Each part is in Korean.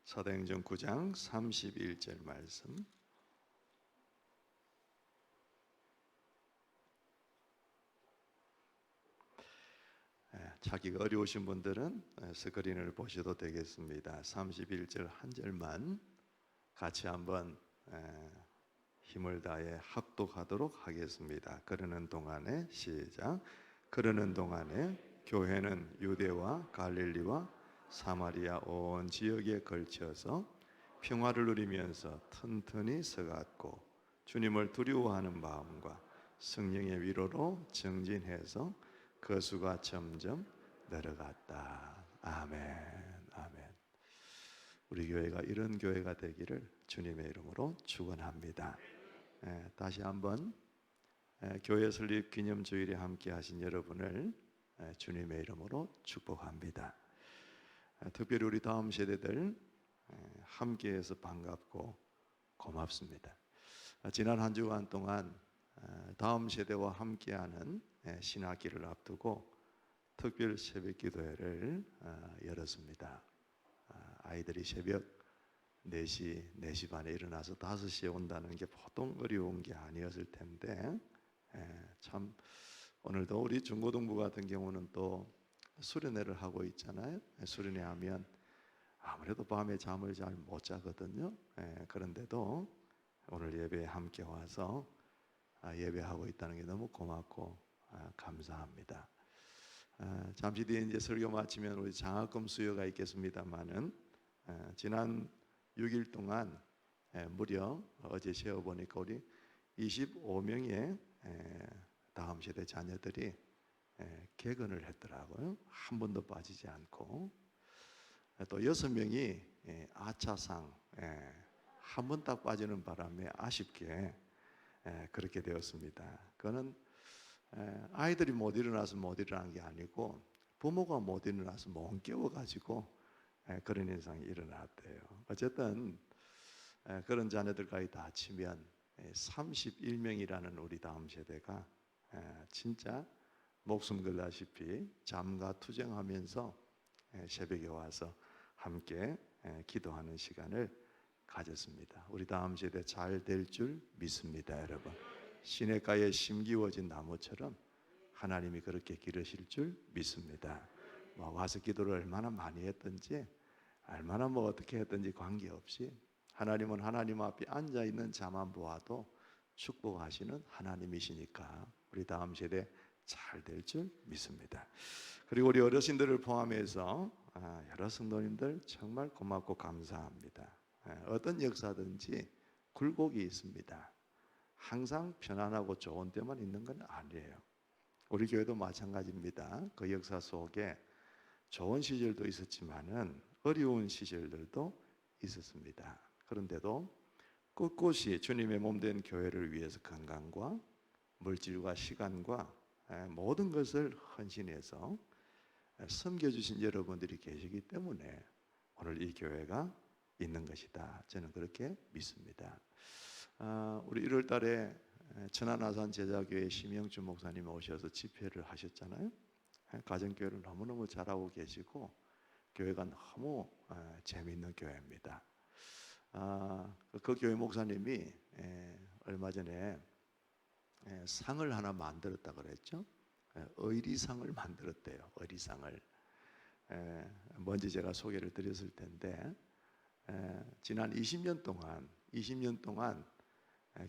사도행전 9장 31절 말씀. 찾기가 어려우신 분들은 스크린을 보셔도 되겠습니다. 31절 한 절만 같이 한번 힘을 다해 합독하도록 하겠습니다. 그러는 동안에 시작. 그러는 동안에 교회는 유대와 갈릴리와 사마리아 온 지역에 걸쳐서 평화를 누리면서 튼튼히 서갔고 주님을 두려워하는 마음과 성령의 위로로 정진해서 그 수가 점점 늘어갔다. 아멘, 아멘. 우리 교회가 이런 교회가 되기를 주님의 이름으로 축원합니다. 다시 한번 교회 설립 기념 주일에 함께 하신 여러분을 주님의 이름으로 축복합니다. 특별히 우리 다음 세대들 함께해서 반갑고 고맙습니다. 지난 한 주간 동안 다음 세대와 함께하는 신학기를 앞두고 특별 새벽 기도회를 열었습니다. 아이들이 새벽 4시, 4시 반에 일어나서 5시에 온다는 게 보통 어려운 게 아니었을 텐데 참 오늘도 우리 중고등부 같은 경우는 또 수련회를 하고 있잖아요. 수련회 하면 아무래도 밤에 잠을 잘 못 자거든요. 그런데도 오늘 예배에 함께 와서 예배하고 있다는 게 너무 고맙고 감사합니다. 잠시 뒤에 이제 설교 마치면 우리 장학금 수여가 있겠습니다만은 지난 6일 동안 무려 어제 세어보니까 우리 25명의 다음 세대 자녀들이 개근을 했더라고요. 한 번도 빠지지 않고. 또 6명이 아차상 한 번 딱 빠지는 바람에 아쉽게 그렇게 되었습니다. 그거는 아이들이 못 일어나서 못 일어난 게 아니고 부모가 못 일어나서 못 깨워가지고 그런 현상이 일어났대요. 어쨌든 그런 자녀들까지 다 치면 31명이라는 우리 다음 세대가 진짜 목숨 걸다시피 잠과 투쟁하면서 새벽에 와서 함께 기도하는 시간을 가졌습니다. 우리 다음 세대 잘 될 줄 믿습니다, 여러분. 시냇가에 심기워진 나무처럼 하나님이 그렇게 기르실 줄 믿습니다. 와서 기도를 얼마나 많이 했든지 얼마나 어떻게 했든지 관계없이 하나님은 하나님 앞에 앉아 있는 자만 보아도 축복하시는 하나님이시니까 우리 다음 세대 잘 될 줄 믿습니다. 그리고 우리 어르신들을 포함해서 여러 성도님들 정말 고맙고 감사합니다. 어떤 역사든지 굴곡이 있습니다. 항상 편안하고 좋은 때만 있는 건 아니에요. 우리 교회도 마찬가지입니다. 그 역사 속에 좋은 시절도 있었지만은 어려운 시절들도 있었습니다. 그런데도 꿋꿋이 주님의 몸된 교회를 위해서 건강과 물질과 시간과 모든 것을 헌신해서 섬겨주신 여러분들이 계시기 때문에 오늘 이 교회가 있는 것이다. 저는 그렇게 믿습니다. 우리 1월 달에 천안아산 제자교회 심영주 목사님 오셔서 집회를 하셨잖아요. 가정교회를 너무너무 잘하고 계시고 교회가 너무 재미있는 교회입니다. 그 교회 목사님이 얼마 전에 상을 하나 만들었다 그랬죠. 의리상을 만들었대요. 의리상을. 먼저 제가 소개를 드렸을 텐데 지난 20년 동안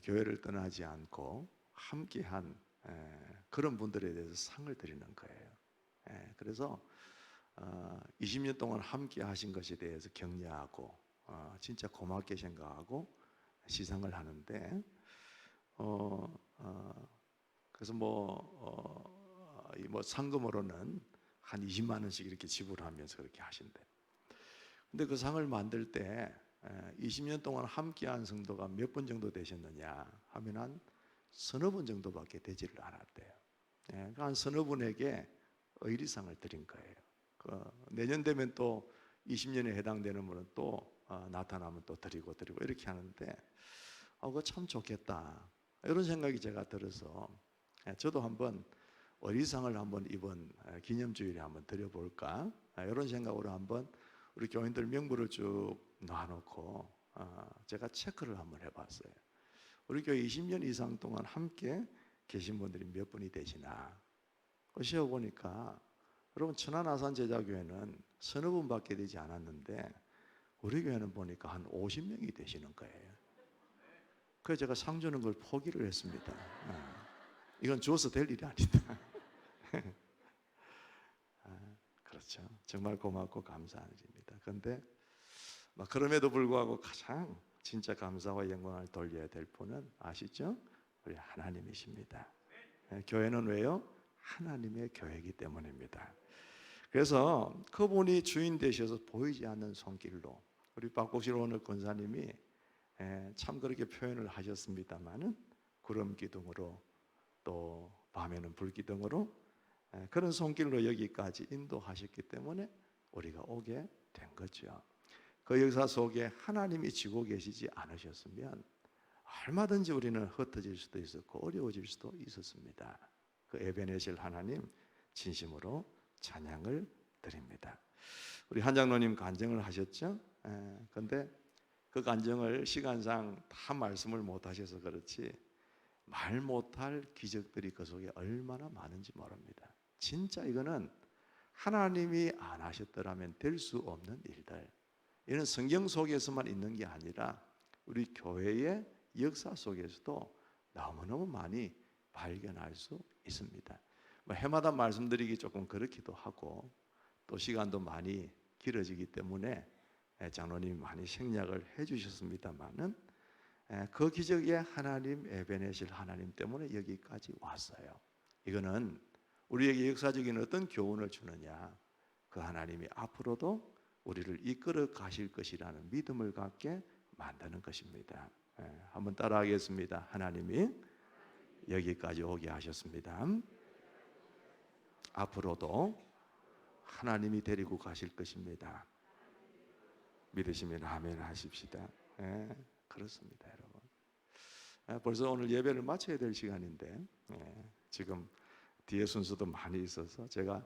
교회를 떠나지 않고 함께한 그런 분들에 대해서 상을 드리는 거예요. 그래서 20년 동안 함께 하신 것에 대해서 격려하고 진짜 고맙게 생각하고 시상을 하는데 그래서 상금으로는 한 20만 원씩 이렇게 지불하면서 그렇게 하신대. 근데 그 상을 만들 때 20년 동안 함께한 성도가 몇 분 정도 되셨느냐 하면 한 서너 분 정도밖에 되지를 않았대요. 그러니까 한 서너 분에게 의리상을 드린 거예요. 내년 되면 또 20년에 해당되는 분은 또 나타나면 또 드리고 이렇게 하는데 그거 참 좋겠다 이런 생각이 제가 들어서 저도 한번 의리상을 한번 이번 기념주일에 한번 드려볼까 이런 생각으로 한번 우리 교인들 명부를 쭉 놔놓고 제가 체크를 한번 해봤어요. 우리 교회 20년 이상 동안 함께 계신 분들이 몇 분이 되시나? 세어보니까 여러분 천안아산 제자교회는 서너 분밖에 되지 않았는데 우리 교회는 보니까 한 50명이 되시는 거예요. 그래서 제가 상 주는 걸 포기를 했습니다. 이건 줘서 될 일이 아니다. 그렇죠. 정말 고맙고 감사한 일입니다. 그런데 그럼에도 불구하고 가장 진짜 감사와 영광을 돌려야 될 분은 아시죠? 우리 하나님이십니다. 교회는 왜요? 하나님의 교회이기 때문입니다. 그래서 그분이 주인 되셔서 보이지 않는 손길로 우리 박복실 오늘 권사님이 참 그렇게 표현을 하셨습니다마는 구름 기둥으로 또 밤에는 불 기둥으로 그런 손길로 여기까지 인도하셨기 때문에 우리가 오게 된 거죠. 그 역사 속에 하나님이 지고 계시지 않으셨으면 얼마든지 우리는 흩어질 수도 있었고 어려워질 수도 있었습니다. 그 에베네셀 하나님 진심으로 찬양을 드립니다. 우리 한장로님 간증을 하셨죠? 그런데 그 간증을 시간상 다 말씀을 못 하셔서 그렇지 말 못할 기적들이 그 속에 얼마나 많은지 모릅니다. 진짜 이거는 하나님이 안 하셨더라면 될 수 없는 일들. 이는 성경 속에서만 있는 게 아니라 우리 교회의 역사 속에서도 너무너무 많이 발견할 수 있습니다. 해마다 말씀드리기 조금 그렇기도 하고 또 시간도 많이 길어지기 때문에 장로님이 많이 생략을 해주셨습니다만은 그 기적의 하나님 에베네셀 하나님 때문에 여기까지 왔어요. 이거는 우리에게 역사적인 어떤 교훈을 주느냐, 그 하나님이 앞으로도 우리를 이끌어 가실 것이라는 믿음을 갖게 만드는 것입니다. 한번 따라하겠습니다. 하나님이 여기까지 오게 하셨습니다. 앞으로도 하나님이 데리고 가실 것입니다. 믿으시면 아멘 하십시다. 그렇습니다, 여러분. 벌써 오늘 예배를 마쳐야 될 시간인데 지금 뒤에 순서도 많이 있어서 제가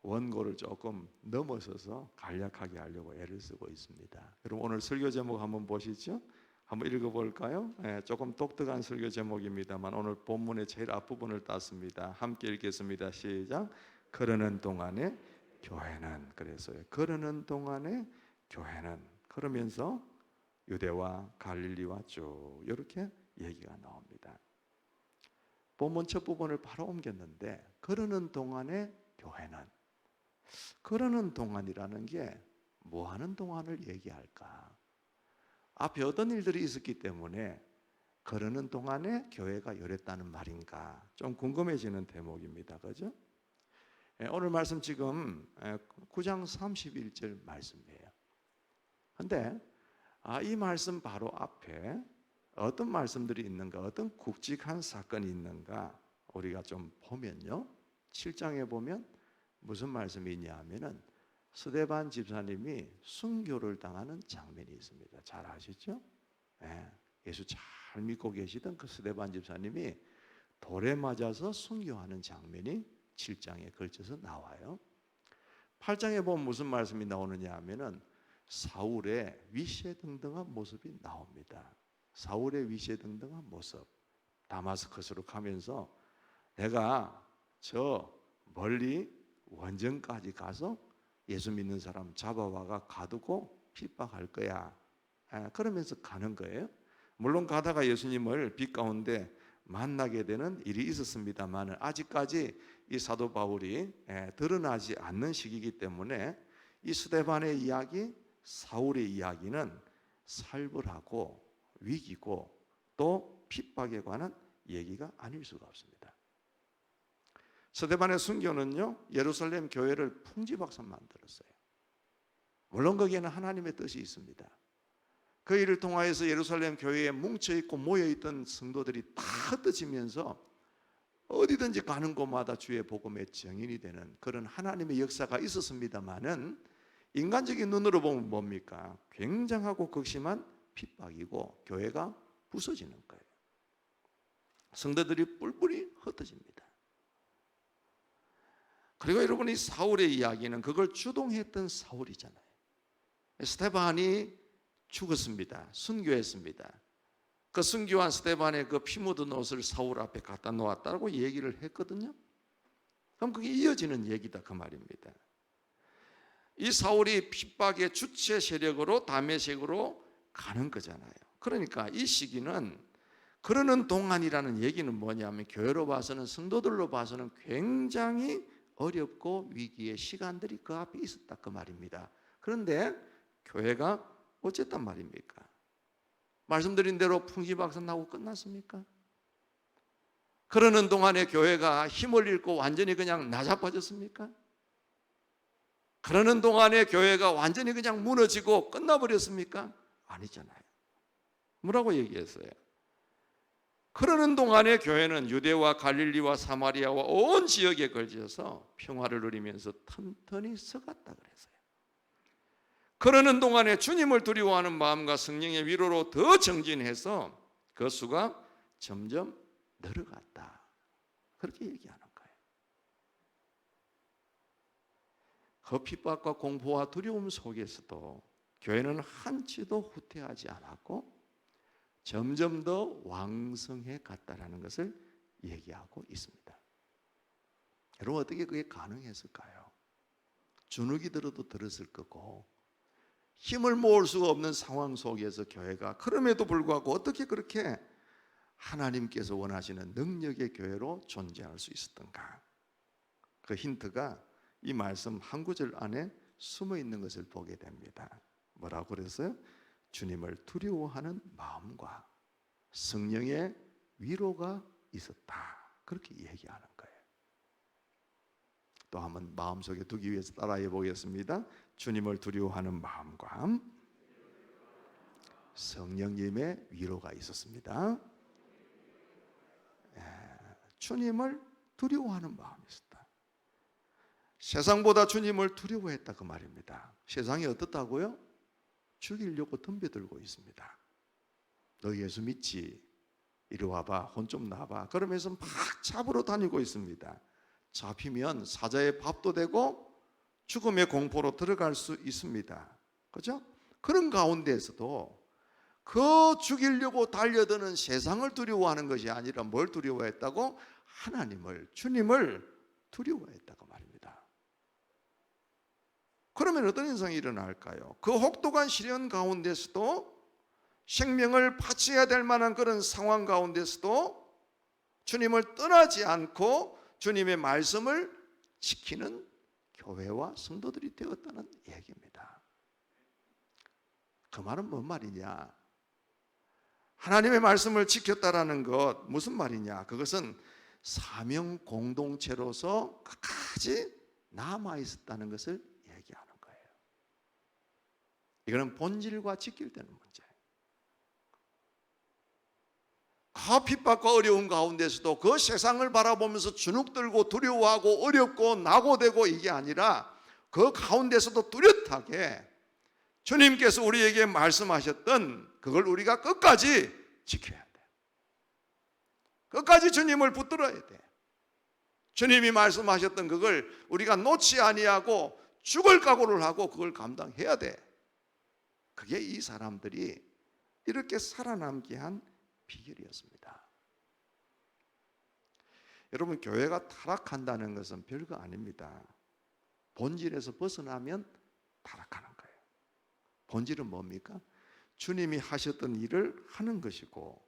원고를 조금 넘어서서 간략하게 하려고 애를 쓰고 있습니다. 여러분 오늘 설교 제목 한번 보시죠. 한번 읽어볼까요? 조금 독특한 설교 제목입니다만 오늘 본문의 제일 앞부분을 땄습니다. 함께 읽겠습니다. 시작. 걸으는 동안에 교회는, 그래서요. 걸으는 동안에 교회는, 그러면서 유대와 갈릴리와 쭉 이렇게 얘기가 나옵니다. 본문 첫 부분을 바로 옮겼는데 걸으는 동안에 교회는, 걸으는 동안이라는 게 뭐 하는 동안을 얘기할까? 앞에 어떤 일들이 있었기 때문에 걸으는 동안에 교회가 열렸다는 말인가? 좀 궁금해지는 대목입니다. 그죠? 오늘 말씀 지금 9장 31절 말씀이에요. 근데 이 말씀 바로 앞에 어떤 말씀들이 있는가, 어떤 굵직한 사건이 있는가 우리가 좀 보면요, 7장에 보면 무슨 말씀이 있냐 하면은 스데반 집사님이 순교를 당하는 장면이 있습니다. 잘 아시죠? 예수 잘 믿고 계시던 그 스데반 집사님이 돌에 맞아서 순교하는 장면이 7장에 걸쳐서 나와요. 8장에 보면 무슨 말씀이 나오느냐 하면은 사울의 위세등등한 모습이 나옵니다. 사울의 위세등등한 모습. 다마스커스로 가면서 내가 저 멀리 원정까지 가서 예수 믿는 사람 잡아와가 가두고 핍박할 거야. 그러면서 가는 거예요. 물론 가다가 예수님을 빛 가운데 만나게 되는 일이 있었습니다만 아직까지 이 사도 바울이 드러나지 않는 시기이기 때문에 이 스데반의 이야기, 사울의 이야기는 살벌하고 위기고 또 핍박에 관한 얘기가 아닐 수가 없습니다. 스데반의 순교는요, 예루살렘 교회를 풍지박산 만들었어요. 물론 거기에는 하나님의 뜻이 있습니다. 그 일을 통하여서 예루살렘 교회에 뭉쳐있고 모여있던 성도들이 다 흩어지면서 어디든지 가는 곳마다 주의 복음의 증인이 되는 그런 하나님의 역사가 있었습니다마는 인간적인 눈으로 보면 뭡니까? 굉장하고 극심한 핍박이고 교회가 부서지는 거예요. 성도들이 뿔뿔이 흩어집니다. 그리고 여러분이 사울의 이야기는 그걸 주동했던 사울이잖아요. 스데반이 죽었습니다. 순교했습니다. 그 순교한 스데반의 그 피 묻은 옷을 사울 앞에 갖다 놓았다고 얘기를 했거든요. 그럼 그게 이어지는 얘기다 그 말입니다. 이 사울이 핍박의 주체 세력으로 다메섹으로 가는 거잖아요. 그러니까 이 시기는 그러는 동안이라는 얘기는 뭐냐면 교회로 봐서는, 성도들로 봐서는 굉장히 어렵고 위기의 시간들이 그 앞에 있었다 그 말입니다. 그런데 교회가 어쨌단 말입니까? 말씀드린 대로 풍지박산 나고 끝났습니까? 그러는 동안에 교회가 힘을 잃고 완전히 그냥 나자빠졌습니까? 그러는 동안에 교회가 완전히 그냥 무너지고 끝나버렸습니까? 아니잖아요. 뭐라고 얘기했어요? 그러는 동안에 교회는 유대와 갈릴리와 사마리아와 온 지역에 걸쳐서 평화를 누리면서 튼튼히 서갔다 그랬어요. 그러는 동안에 주님을 두려워하는 마음과 성령의 위로로 더 정진해서 그 수가 점점 늘어갔다. 그렇게 얘기하는 거예요. 그 핍박과 공포와 두려움 속에서도 교회는 한치도 후퇴하지 않았고 점점 더 왕성해 갔다라는 것을 얘기하고 있습니다. 여러분, 어떻게 그게 가능했을까요? 주눅이 들어도 들었을 거고 힘을 모을 수가 없는 상황 속에서 교회가, 그럼에도 불구하고 어떻게 그렇게 하나님께서 원하시는 능력의 교회로 존재할 수 있었던가? 그 힌트가 이 말씀 한 구절 안에 숨어 있는 것을 보게 됩니다. 뭐라고 그랬어요? 주님을 두려워하는 마음과 성령의 위로가 있었다. 그렇게 얘기하는 거예요. 또 한번 마음속에 두기 위해서 따라해 보겠습니다. 주님을 두려워하는 마음과 성령님의 위로가 있었습니다. 주님을 두려워하는 마음이 있었다. 세상보다 주님을 두려워했다 그 말입니다. 세상이 어떻다고요? 죽이려고 덤벼들고 있습니다. 너 예수 믿지? 이리 와봐, 혼 좀 나봐. 그러면서 막 잡으러 다니고 있습니다. 잡히면 사자의 밥도 되고 죽음의 공포로 들어갈 수 있습니다. 그렇죠? 그런 가운데에서도 그 죽이려고 달려드는 세상을 두려워하는 것이 아니라 뭘 두려워했다고? 하나님을, 주님을 두려워했다고 말입니다. 그러면 어떤 현상이 일어날까요? 그 혹독한 시련 가운데서도, 생명을 바쳐야 될 만한 그런 상황 가운데서도 주님을 떠나지 않고 주님의 말씀을 지키는 교회와 성도들이 되었다는 얘기입니다. 그 말은 뭔 말이냐? 하나님의 말씀을 지켰다라는 것, 무슨 말이냐? 그것은 사명 공동체로서 끝까지 남아있었다는 것을 얘기하는 거예요. 이거는 본질과 직결되는 문제예요. 그 핍박과 어려운 가운데서도 그 세상을 바라보면서 주눅들고 두려워하고 어렵고 낙오되고 이게 아니라 그 가운데서도 뚜렷하게 주님께서 우리에게 말씀하셨던 그걸 우리가 끝까지 지켜야 돼. 끝까지 주님을 붙들어야 돼. 주님이 말씀하셨던 그걸 우리가 놓지 아니하고 죽을 각오를 하고 그걸 감당해야 돼. 그게 이 사람들이 이렇게 살아남게 한 비결이었습니다. 여러분, 교회가 타락한다는 것은 별거 아닙니다. 본질에서 벗어나면 타락하는 거예요. 본질은 뭡니까? 주님이 하셨던 일을 하는 것이고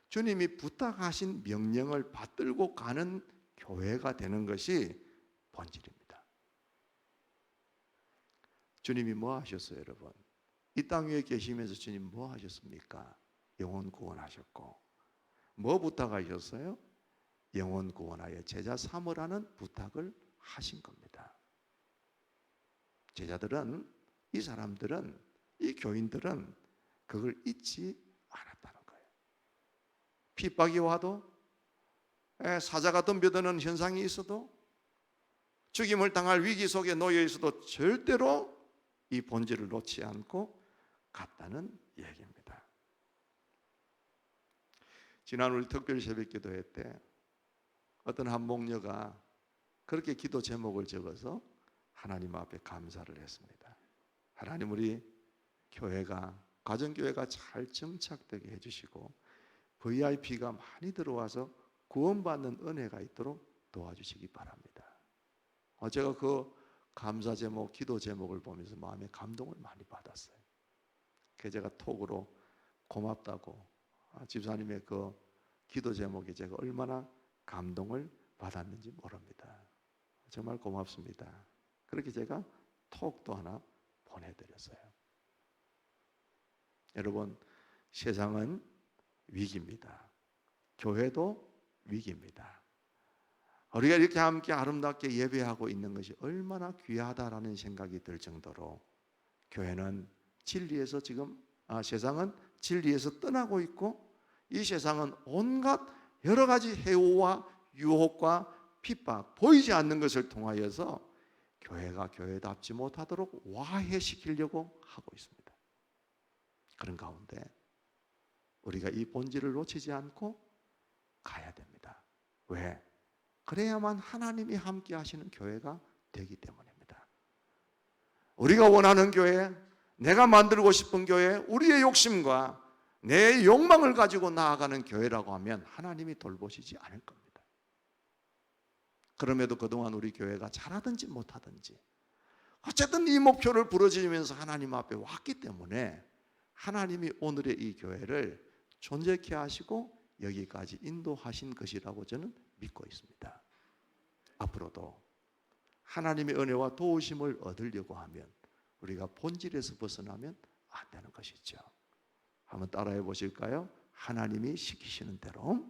주님이 부탁하신 명령을 받들고 가는 교회가 되는 것이 본질입니다. 주님이 뭐 하셨어요, 여러분? 이 땅 위에 계시면서 주님 뭐 하셨습니까? 영혼 구원하셨고, 뭐 부탁하셨어요? 영혼 구원하여 제자 삼으라는 부탁을 하신 겁니다. 제자들은, 이 사람들은, 이 교인들은 그걸 잊지 않았다는 거예요. 핍박이 와도, 사자가 덤벼드는 현상이 있어도, 죽임을 당할 위기 속에 놓여 있어도 절대로 이 본질을 놓지 않고 갔다는 얘기입니다. 지난 우리 특별 새벽 기도회 때 어떤 한 목녀가 그렇게 기도 제목을 적어서 하나님 앞에 감사를 했습니다. 하나님, 우리 교회가, 가정교회가 잘 정착되게 해주시고 VIP가 많이 들어와서 구원받는 은혜가 있도록 도와주시기 바랍니다. 제가 그 감사 제목, 기도 제목을 보면서 마음에 감동을 많이 받았어요. 그래서 제가 톡으로 고맙다고, 집사님의 그 기도 제목에 제가 얼마나 감동을 받았는지 모릅니다. 정말 고맙습니다. 그렇게 제가 톡도 하나 보내드렸어요. 여러분, 세상은 위기입니다. 교회도 위기입니다. 우리가 이렇게 함께 아름답게 예배하고 있는 것이 얼마나 귀하다라는 생각이 들 정도로 교회는 진리에서 세상은 진리에서 떠나고 있고, 이 세상은 온갖 여러 가지 해오와 유혹과 핍박, 보이지 않는 것을 통하여서 교회가 교회답지 못하도록 와해시키려고 하고 있습니다. 그런 가운데 우리가 이 본질을 놓치지 않고 가야 됩니다. 왜? 그래야만 하나님이 함께 하시는 교회가 되기 때문입니다. 우리가 원하는 교회, 내가 만들고 싶은 교회, 우리의 욕심과 내 욕망을 가지고 나아가는 교회라고 하면 하나님이 돌보시지 않을 겁니다. 그럼에도 그동안 우리 교회가 잘하든지 못하든지 어쨌든 이 목표를 부러지면서 하나님 앞에 왔기 때문에 하나님이 오늘의 이 교회를 존재케 하시고 여기까지 인도하신 것이라고 저는 믿고 있습니다. 앞으로도 하나님의 은혜와 도우심을 얻으려고 하면 우리가 본질에서 벗어나면 안 되는 것이죠. 한번 따라해 보실까요? 하나님이 시키시는 대로,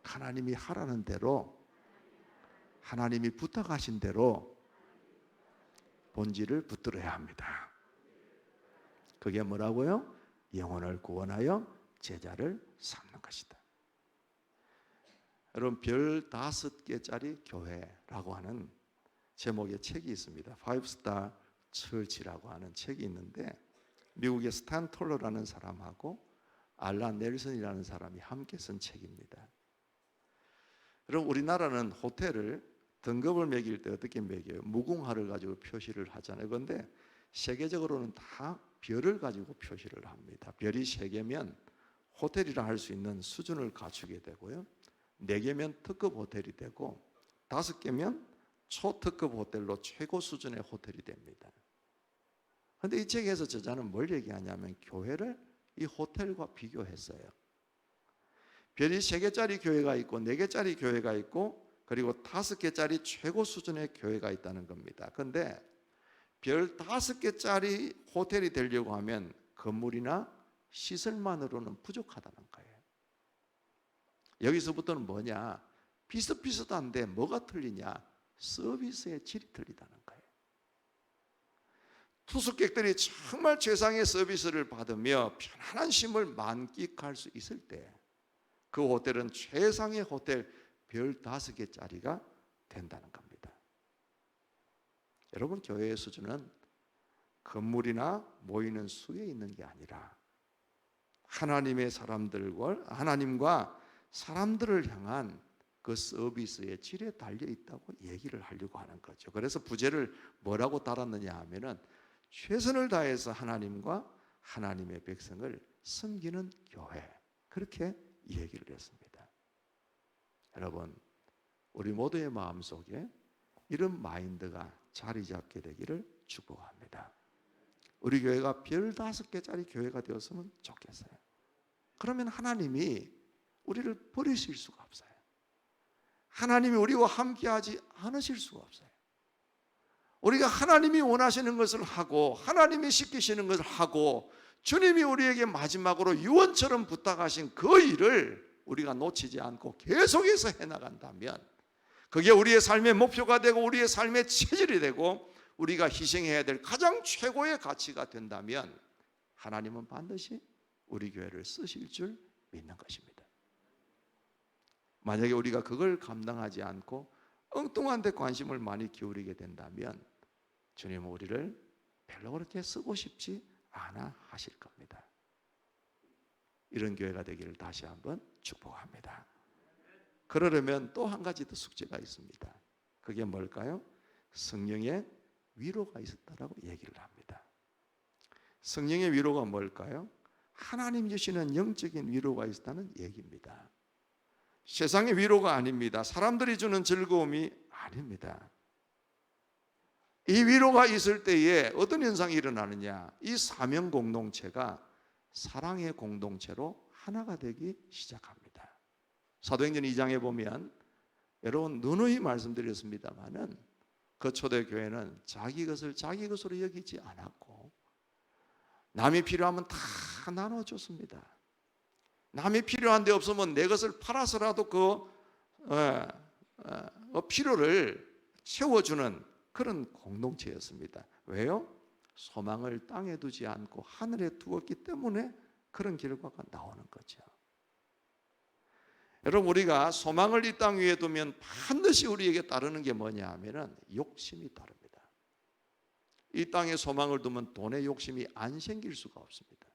하나님이 하라는 대로, 하나님이 부탁하신 대로 본질을 붙들어야 합니다. 그게 뭐라고요? 영혼을 구원하여 제자를 삼는 것이다. 여러분, 별 5개짜리 교회라고 하는 제목의 책이 있습니다. 5스타 처치라고 하는 책이 있는데 미국의 스탄 톨러라는 사람하고 알란 넬슨이라는 사람이 함께 쓴 책입니다. 여러분, 우리나라는 호텔을 등급을 매길 때 어떻게 매겨요? 무궁화를 가지고 표시를 하잖아요. 그런데 세계적으로는 다 별을 가지고 표시를 합니다. 별이 3개면 호텔이라 할 수 있는 수준을 갖추게 되고요, 4개면 특급 호텔이 되고 5개면 초특급 호텔로 최고 수준의 호텔이 됩니다. 그런데 이 책에서 저자는 뭘 얘기하냐면 교회를 이 호텔과 비교했어요. 별이 3개짜리 교회가 있고 4개짜리 교회가 있고 그리고 5개짜리 최고 수준의 교회가 있다는 겁니다. 그런데 별 5개짜리 호텔이 되려고 하면 건물이나 시설만으로는 부족하다는 거예요. 여기서부터는 뭐냐? 비슷비슷한데 뭐가 틀리냐? 서비스의 질이 틀리다는 거예요. 투숙객들이 정말 최상의 서비스를 받으며 편안한 쉼을 만끽할 수 있을 때 그 호텔은 최상의 호텔 별 5개짜리가 된다는 겁니다. 여러분, 교회의 수준은 건물이나 모이는 수에 있는 게 아니라 하나님의 하나님과 사람들을 향한 그 서비스의 질에 달려 있다고 얘기를 하려고 하는 거죠. 그래서 부제를 뭐라고 달았느냐 하면은 최선을 다해서 하나님과 하나님의 백성을 섬기는 교회, 그렇게 얘기를 했습니다. 여러분, 우리 모두의 마음속에 이런 마인드가 자리 잡게 되기를 축복합니다. 우리 교회가 별 5개짜리 교회가 되었으면 좋겠어요. 그러면 하나님이 우리를 버리실 수가 없어요. 하나님이 우리와 함께하지 않으실 수가 없어요. 우리가 하나님이 원하시는 것을 하고 하나님이 시키시는 것을 하고 주님이 우리에게 마지막으로 유언처럼 부탁하신 그 일을 우리가 놓치지 않고 계속해서 해나간다면 그게 우리의 삶의 목표가 되고 우리의 삶의 체질이 되고 우리가 희생해야 될 가장 최고의 가치가 된다면 하나님은 반드시 우리 교회를 쓰실 줄 믿는 것입니다. 만약에 우리가 그걸 감당하지 않고 엉뚱한 데 관심을 많이 기울이게 된다면 주님은 우리를 별로 그렇게 쓰고 싶지 않아 하실 겁니다. 이런 교회가 되기를 다시 한번 축복합니다. 그러려면 또 한 가지 더 숙제가 있습니다. 그게 뭘까요? 성령의 위로가 있었다라고 얘기를 합니다. 성령의 위로가 뭘까요? 하나님 주시는 영적인 위로가 있다는 얘기입니다. 세상의 위로가 아닙니다. 사람들이 주는 즐거움이 아닙니다. 이 위로가 있을 때에 어떤 현상이 일어나느냐? 이 사명 공동체가 사랑의 공동체로 하나가 되기 시작합니다. 사도행전 2장에 보면 여러분 누누이 말씀드렸습니다마는 그 초대교회는 자기 것을 자기 것으로 여기지 않았고 남이 필요하면 다 나눠줬습니다. 남이 필요한 데 없으면 내 것을 팔아서라도 그 필요를 채워주는 그런 공동체였습니다. 왜요? 소망을 땅에 두지 않고 하늘에 두었기 때문에 그런 결과가 나오는 거죠. 여러분, 우리가 소망을 이 땅 위에 두면 반드시 우리에게 따르는 게 뭐냐 하면은 욕심이 따릅니다. 이 땅에 소망을 두면 돈의 욕심이 안 생길 수가 없습니다.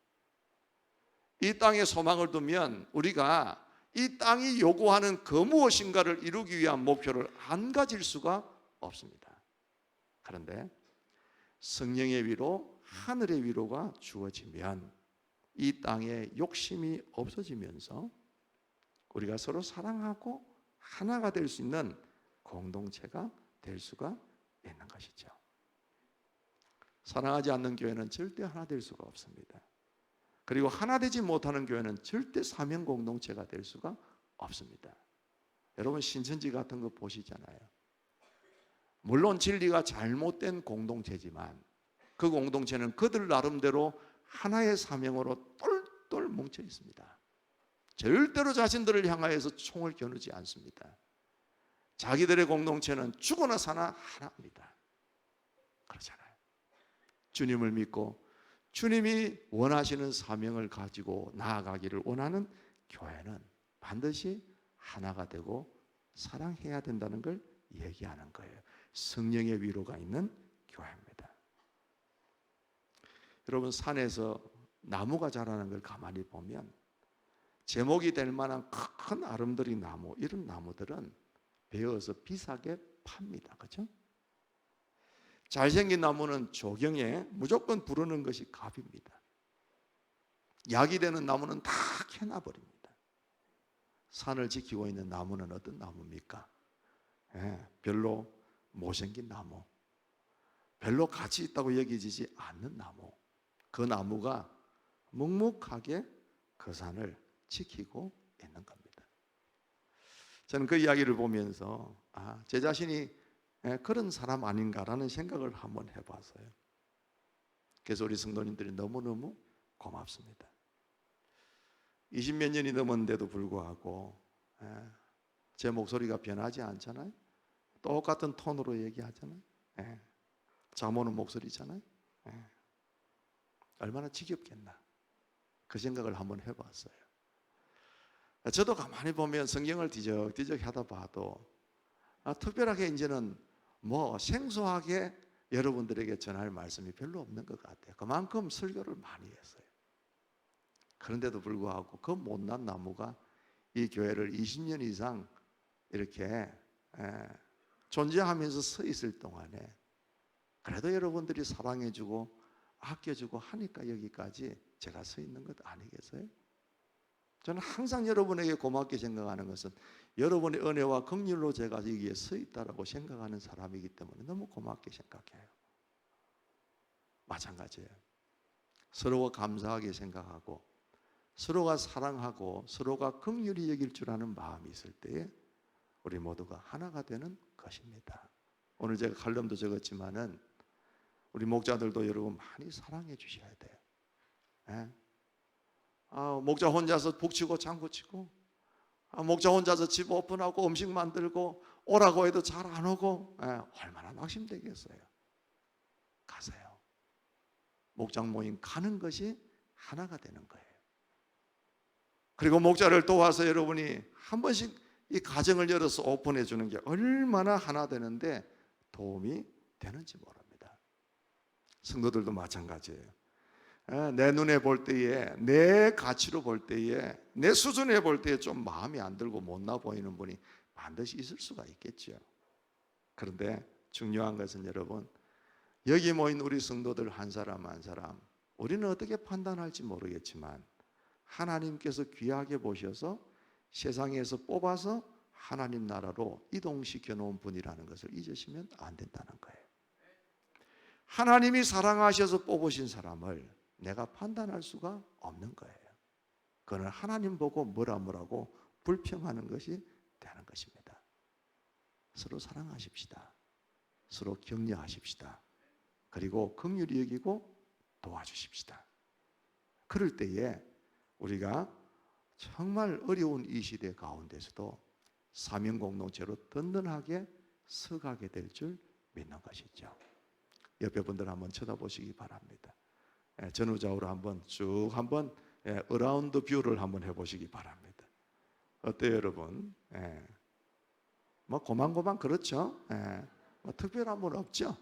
이 땅에 소망을 두면 우리가 이 땅이 요구하는 그 무엇인가를 이루기 위한 목표를 안 가질 수가 없습니다. 그런데 성령의 위로, 하늘의 위로가 주어지면 이 땅에 욕심이 없어지면서 우리가 서로 사랑하고 하나가 될 수 있는 공동체가 될 수가 있는 것이죠. 사랑하지 않는 교회는 절대 하나 될 수가 없습니다. 그리고 하나 되지 못하는 교회는 절대 사명 공동체가 될 수가 없습니다. 여러분 신천지 같은 거 보시잖아요. 물론 진리가 잘못된 공동체지만 그 공동체는 그들 나름대로 하나의 사명으로 똘똘 뭉쳐 있습니다. 절대로 자신들을 향하여서 총을 겨누지 않습니다. 자기들의 공동체는 죽어나 사나 하나입니다. 그렇잖아요. 주님을 믿고 주님이 원하시는 사명을 가지고 나아가기를 원하는 교회는 반드시 하나가 되고 사랑해야 된다는 걸 얘기하는 거예요. 성령의 위로가 있는 교회입니다. 여러분 산에서 나무가 자라는 걸 가만히 보면 제목이 될 만한 큰 아름드리 나무, 이런 나무들은 베어서 비싸게 팝니다. 그렇죠? 잘생긴 나무는 조경에 무조건 부르는 것이 값입니다. 약이 되는 나무는 다 캐놔버립니다. 산을 지키고 있는 나무는 어떤 나무입니까? 별로 못생긴 나무, 별로 가치 있다고 여겨지지 않는 나무. 그 나무가 묵묵하게 그 산을 지키고 있는 겁니다. 저는 그 이야기를 보면서 제 자신이 그런 사람 아닌가라는 생각을 한번 해봤어요. 그래서 우리 성도님들이 너무너무 고맙습니다. 20몇 년이 넘었는데도 불구하고 제 목소리가 변하지 않잖아요. 똑같은 톤으로 얘기하잖아요. 잠오는 목소리잖아요. 얼마나 지겹겠나, 그 생각을 한번 해봤어요. 저도 가만히 보면 성경을 뒤적뒤적 하다 봐도 특별하게 이제는 생소하게 여러분들에게 전할 말씀이 별로 없는 것 같아요. 그만큼 설교를 많이 했어요. 그런데도 불구하고 그 못난 나무가 이 교회를 20년 이상 이렇게 존재하면서 서 있을 동안에 그래도 여러분들이 사랑해주고 아껴주고 하니까 여기까지 제가 서 있는 것 아니겠어요? 저는 항상 여러분에게 고맙게 생각하는 것은 여러분의 은혜와 긍휼로 제가 여기에 서 있다라고 생각하는 사람이기 때문에 너무 고맙게 생각해요. 마찬가지예요. 서로가 감사하게 생각하고 서로가 사랑하고 서로가 긍휼히 여길 줄 아는 마음이 있을 때에 우리 모두가 하나가 되는 것입니다. 오늘 제가 칼럼도 적었지만은 우리 목자들도 여러분 많이 사랑해 주셔야 돼요. 목자 혼자서 북치고 장구치고 목자 혼자서 집 오픈하고 음식 만들고 오라고 해도 잘 안 오고 얼마나 낙심되겠어요. 가세요. 목장 모임 가는 것이 하나가 되는 거예요. 그리고 목자를 도와서 여러분이 한 번씩 이 가정을 열어서 오픈해 주는 게 얼마나 하나 되는데 도움이 되는지 모릅니다. 성도들도 마찬가지예요. 내 눈에 볼 때에, 내 가치로 볼 때에, 내 수준에 볼 때에 좀 마음이 안 들고 못나 보이는 분이 반드시 있을 수가 있겠죠. 그런데 중요한 것은 여러분, 여기 모인 우리 성도들 한 사람 한 사람 우리는 어떻게 판단할지 모르겠지만 하나님께서 귀하게 보셔서 세상에서 뽑아서 하나님 나라로 이동시켜 놓은 분이라는 것을 잊으시면 안 된다는 거예요. 하나님이 사랑하셔서 뽑으신 사람을 내가 판단할 수가 없는 거예요. 그는 하나님 보고 뭐라고 불평하는 것이 되는 것입니다. 서로 사랑하십시다. 서로 격려하십시다. 그리고 긍휼히 여기고 도와주십시다. 그럴 때에 우리가 정말 어려운 이 시대 가운데서도 사명 공동체로 든든하게 서가게 될 줄 믿는 것이죠. 옆에 분들 한번 쳐다보시기 바랍니다. 전후좌우로 한번 쭉 한번 어라운드 뷰를 한번 해보시기 바랍니다. 어때요, 여러분? 뭐 고만고만 그렇죠? 뭐 특별한 분 없죠?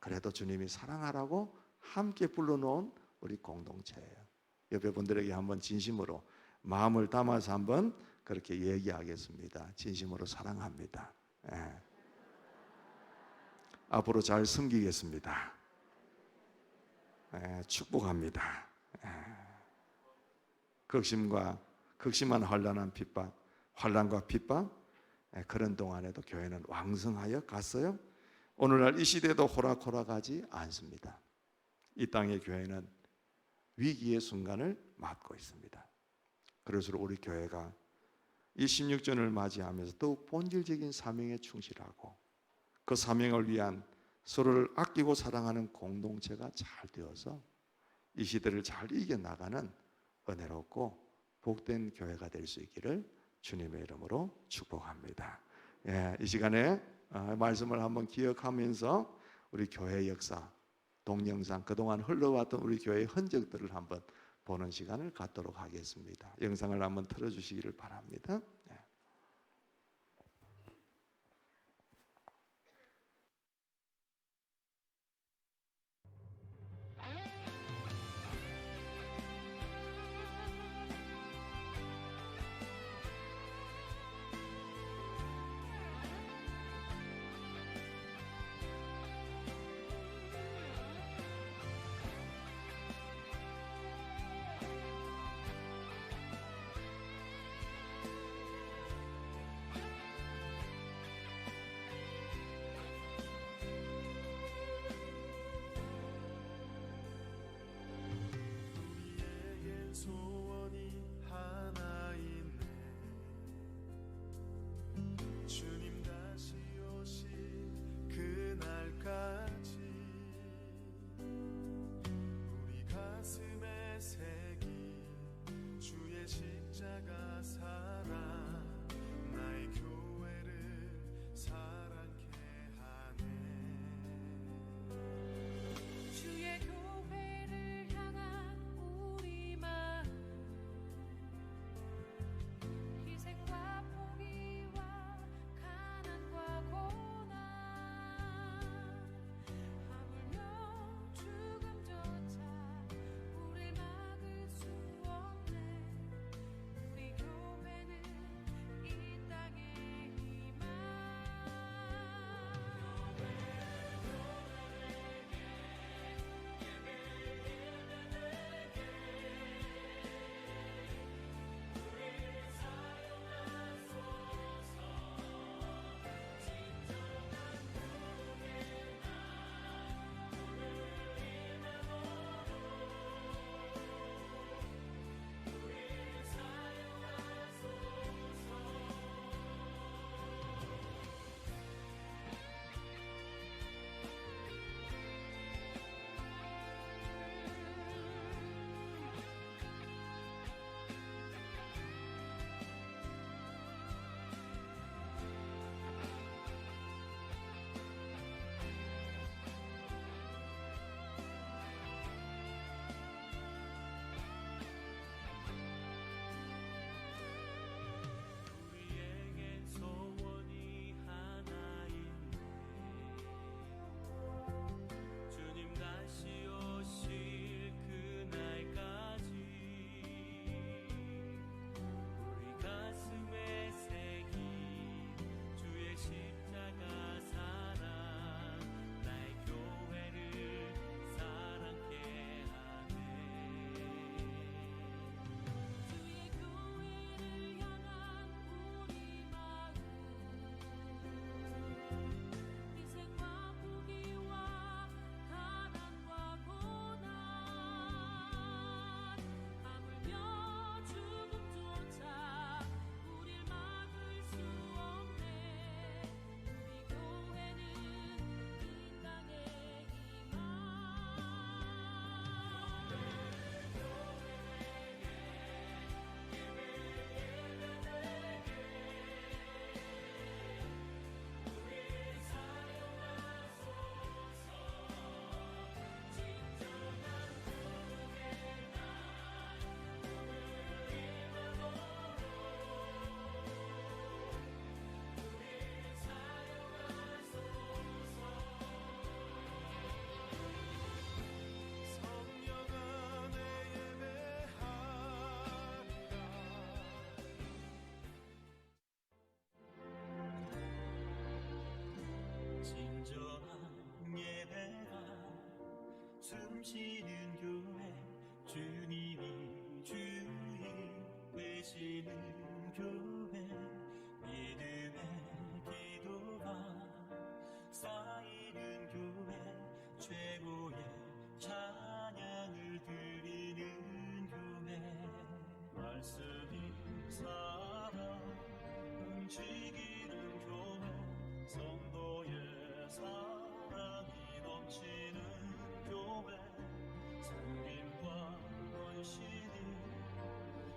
그래도 주님이 사랑하라고 함께 불러놓은 우리 공동체예요. 옆에 분들에게 한번 진심으로 마음을 담아서 한번 그렇게 얘기하겠습니다. 진심으로 사랑합니다. 앞으로 잘 섬기겠습니다. 축복합니다. 극심한 환난과 핍박 그런 동안에도 교회는 왕성하여 갔어요. 오늘날 이 시대도 호락호락하지 않습니다. 이 땅의 교회는 위기의 순간을 맞고 있습니다. 그럴수록 우리 교회가 이 16전을 맞이하면서 더욱 본질적인 사명에 충실하고 그 사명을 위한 서로를 아끼고 사랑하는 공동체가 잘 되어서 이 시대를 잘 이겨나가는 은혜롭고 복된 교회가 될 수 있기를 주님의 이름으로 축복합니다. 이 시간에 말씀을 한번 기억하면서 우리 교회 역사, 동영상, 그동안 흘러왔던 우리 교회의 흔적들을 한번 보는 시간을 갖도록 하겠습니다. 영상을 한번 틀어주시기를 바랍니다. 소원이 하나 있네. 주님 다시 오실 그날까지 우리 가슴에 새긴 주의 십자가 사랑 나의 교회를 사랑케 하네. 주의 교회를 향한 우리 마음 희생과 포기와 가난과 고난 하물며 죽음조차 우릴 막을 수 없네. 우리 교회는 이 땅에 숨쉬는 교회 주님이 주인 되시는 교회 믿음의 기도가 쌓이는 교회 최고의 찬양을 드리는 교회 말씀이 살아 움직이는 교회 성도의 사랑이 넘치는 교회 섬김과 헌신이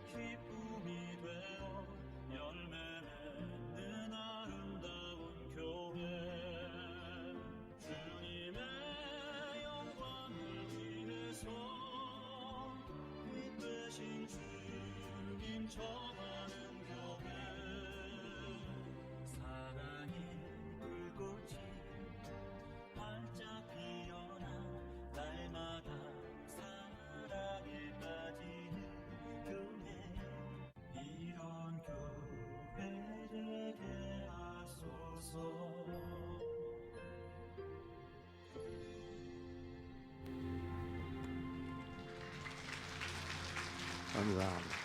기쁨이 되어 열매 맺는 아름다운 교회 주님의 영광을 위해서 빛 되신 주님 전하는 교회 사랑의 불꽃이 활짝 피어나 날마다 사랑에 빠지는 교회 이런 교회 되게 하소서 감사합니다.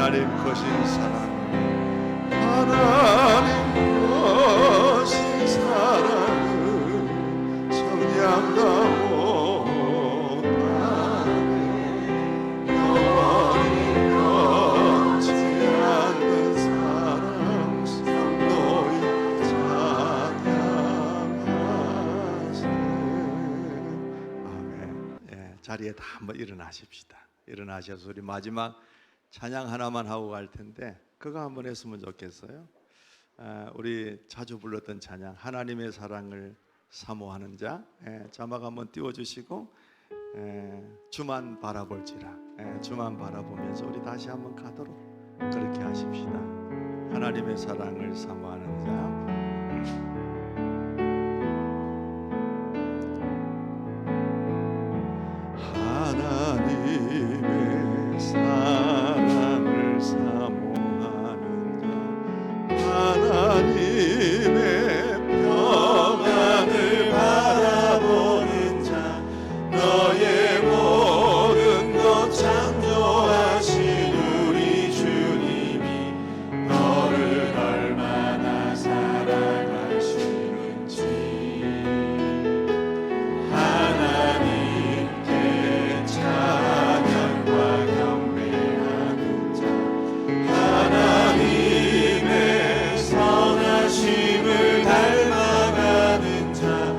하나님 거신 사랑 하나님 거신 사랑은 청량하고 영원히 변치 않는 사랑 성도의 찬양하세 자리에 다 한번 일어나십시다. 일어나셔서 우리 마지막 찬양 하나만 하고 갈 텐데 그거 한번 했으면 좋겠어요. 우리 자주 불렀던 찬양 하나님의 사랑을 사모하는 자, 자막 한번 띄워주시고 주만 바라볼지라, 주만 바라보면서 우리 다시 한번 가도록 그렇게 하십시다. 하나님의 사랑을 사모하는 자. 하나님의 사랑을 사모하는 자, 하나님의 평안을 바라보는 자, 너의 모든 것 창조하신 우리 주님이 너를 얼마나 사랑하시는지 하나님께 찬양과 경배하는 자, 하나님의 선하심을 닮아가는 자,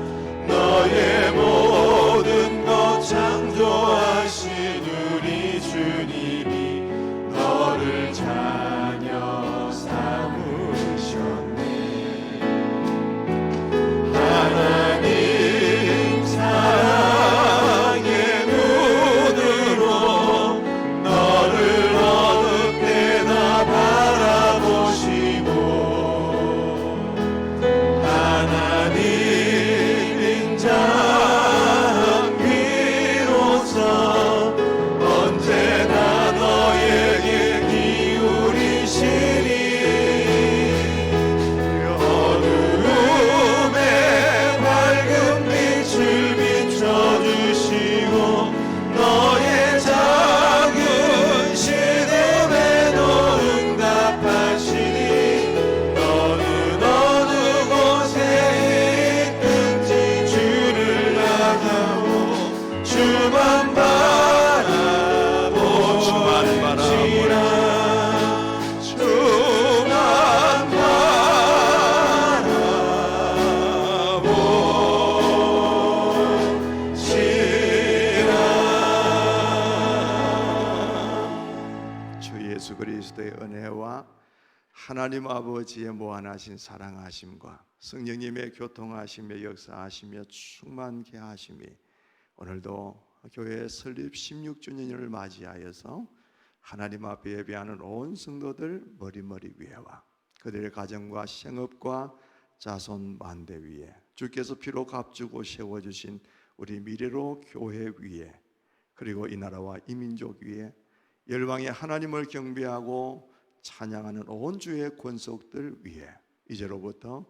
너의 모든 것 창조하신 우리 주님이 너를 자녀 삼으셨네. 하나님 사랑의 눈으로 너를 어느 때나 바라보시고 하나님 인자한 귀로서 언제나 너에게 기울이시니 어두움에 밝은 빛을 비춰주시고 너의 작은 시름에도 응답하시니 너는 어느 곳에 있든지 주를 나가고 주만 바라보시라. 주만 바라보시라. 주 예수 그리스도의 은혜와 하나님 아버지의 무한하신 사랑하심과 성령님의 교통하심에 역사하시며 충만케 하심이 오늘도 교회 설립 16주년을 맞이하여서 하나님 앞에 예배하는 온 성도들 머리머리 위에와 그들의 가정과 생업과 자손 만대 위에 주께서 피로 값주고 세워주신 우리 미래로 교회 위에 그리고 이 나라와 이 민족 위에 열방의 하나님을 경배하고 찬양하는 온 주의 권속들 위에 이제로부터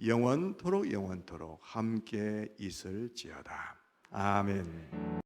영원토록 함께 있을지어다. 아멘.